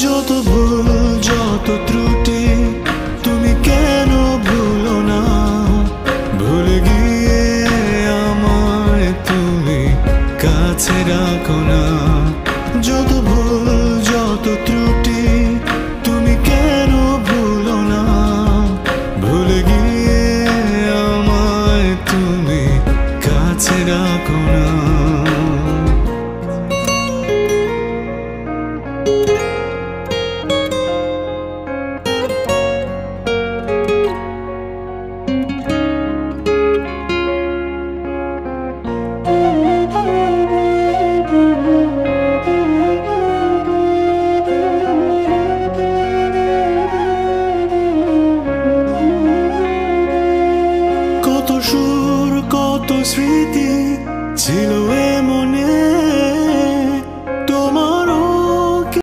যত ভুল যত ত্রুটি তুমি কেন ভুলো না, ভুলে গিয়ে আমায় তুমি কাছে রাখো না। যত ভুল যত ত্রুটি তুমি কেন ভুলো না, ভুলে গিয়ে আমায় তুমি কাছে রাখো না।